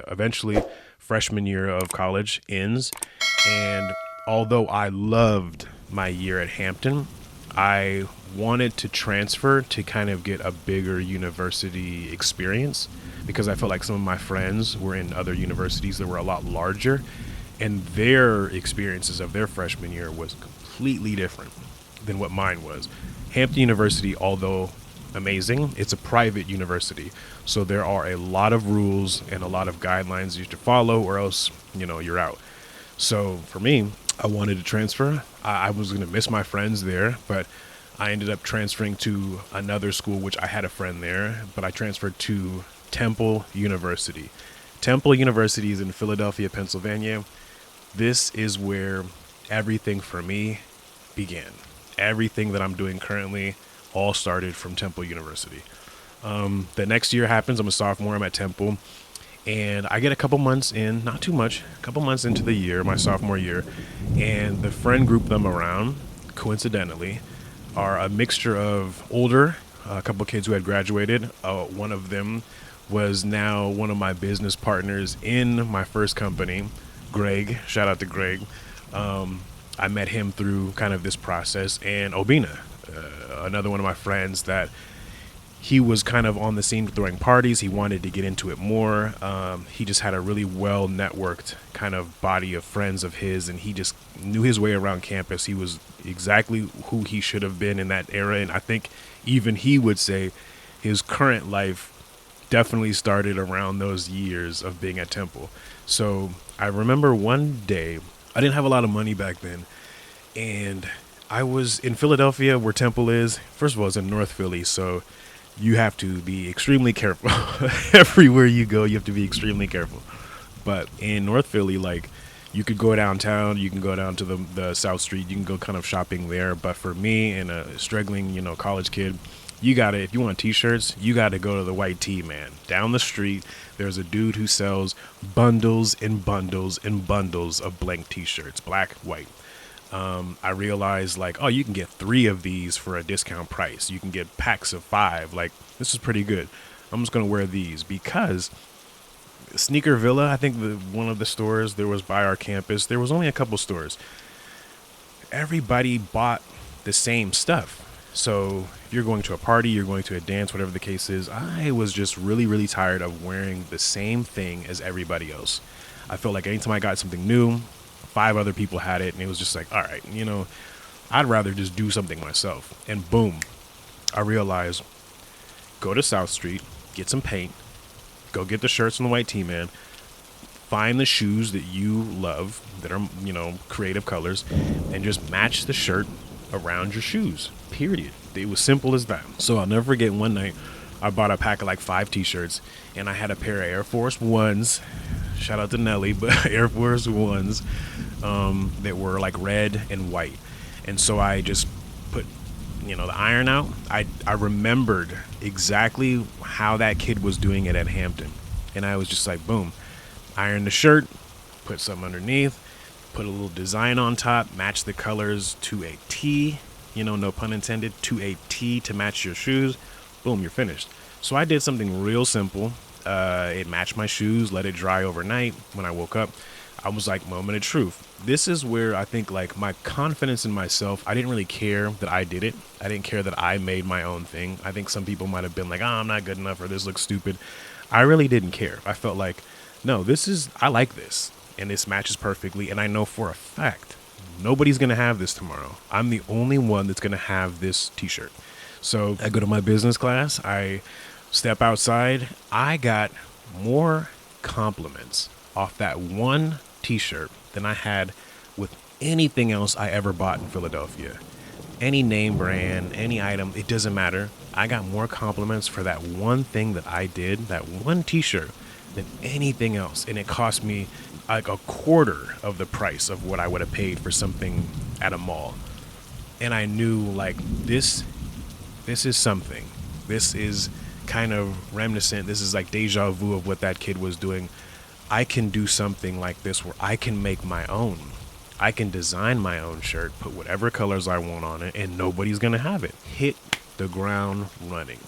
eventually freshman year of college ends. And although I loved my year at Hampton, I wanted to transfer to kind of get a bigger university experience because I felt like some of my friends were in other universities that were a lot larger, and their experiences of their freshman year was completely different than what mine was. Hampton University, although amazing, it's a private university, so there are a lot of rules and a lot of guidelines you have to follow, or else you're out. So for me, I wanted to transfer. I was going to miss my friends there, but I ended up transferring to another school, which I had a friend there, but I transferred to Temple University. Temple University is in Philadelphia, Pennsylvania. This is where everything for me began. Everything that I'm doing currently all started from Temple University. The next year happens. I'm a sophomore. I'm at Temple. And I get a couple months in, not too much, a couple months into the year, my sophomore year. And the friend group that I'm around, coincidentally, are a mixture of older, a couple of kids who had graduated. One of them was now one of my business partners in my first company, Greg. Shout out to Greg. I met him through kind of this process. And Obina, another one of my friends that he was kind of on the scene throwing parties. He wanted to get into it more. He just had a really well networked kind of body of friends of his, and he just knew his way around campus. He was exactly who he should have been in that era. And I think even he would say his current life definitely started around those years of being at Temple. So I remember one day, I didn't have a lot of money back then, and I was in Philadelphia where Temple is. First of all, it's in North Philly, so you have to be extremely careful. Everywhere you go, you have to be extremely careful. But in North Philly, like, you could go downtown, you can go down to the South Street, you can go kind of shopping there. But for me and a struggling, college kid, if you want t-shirts, you gotta go to the White Tee Man. Down the street, there's a dude who sells bundles and bundles and bundles of blank t-shirts, black, white. I realized you can get 3 of these for a discount price. You can get packs of 5. Like, this is pretty good. I'm just going to wear these because Sneaker Villa, I think one of the stores there was by our campus, there was only a couple stores. Everybody bought the same stuff. So if you're going to a party, you're going to a dance, whatever the case is, I was just really, really tired of wearing the same thing as everybody else. I felt like anytime I got something new, 5 other people had it, and it was just like, all right, I'd rather just do something myself. And boom, I realized, go to South Street, get some paint, go get the shirts from the White Tee Man, find the shoes that you love that are, creative colors, and just match the shirt around your shoes, period. It was simple as that. So I'll never forget one night, I bought a pack of 5 t-shirts, and I had a pair of Air Force Ones, shout out to Nelly, but Air Force Ones, that were red and white. And so I just put the iron out. I remembered exactly how that kid was doing it at Hampton, and I was just like, boom, iron the shirt, put something underneath, put a little design on top, match the colors to a T, no pun intended, to a T to match your shoes. Boom, you're finished. So I did something real simple. It matched my shoes, let it dry overnight. When I woke up, I was like, moment of truth. This is where I think my confidence in myself, I didn't really care that I did it. I didn't care that I made my own thing. I think some people might have been like, I'm not good enough, or this looks stupid. I really didn't care. I felt like, no, I like this, and this matches perfectly. And I know for a fact, nobody's going to have this tomorrow. I'm the only one that's going to have this t-shirt. So I go to my business class. I step outside. I got more compliments off that one t-shirt than I had with anything else I ever bought in Philadelphia. Any name brand, any item, it doesn't matter. I got more compliments for that one thing that I did, that one t-shirt, than anything else. And it cost me a quarter of the price of what I would have paid for something at a mall. And I knew this is something. This is kind of reminiscent. This is deja vu of what that kid was doing. I can do something like this where I can make my own. I can design my own shirt, put whatever colors I want on it, and nobody's going to have it. Hit the ground running.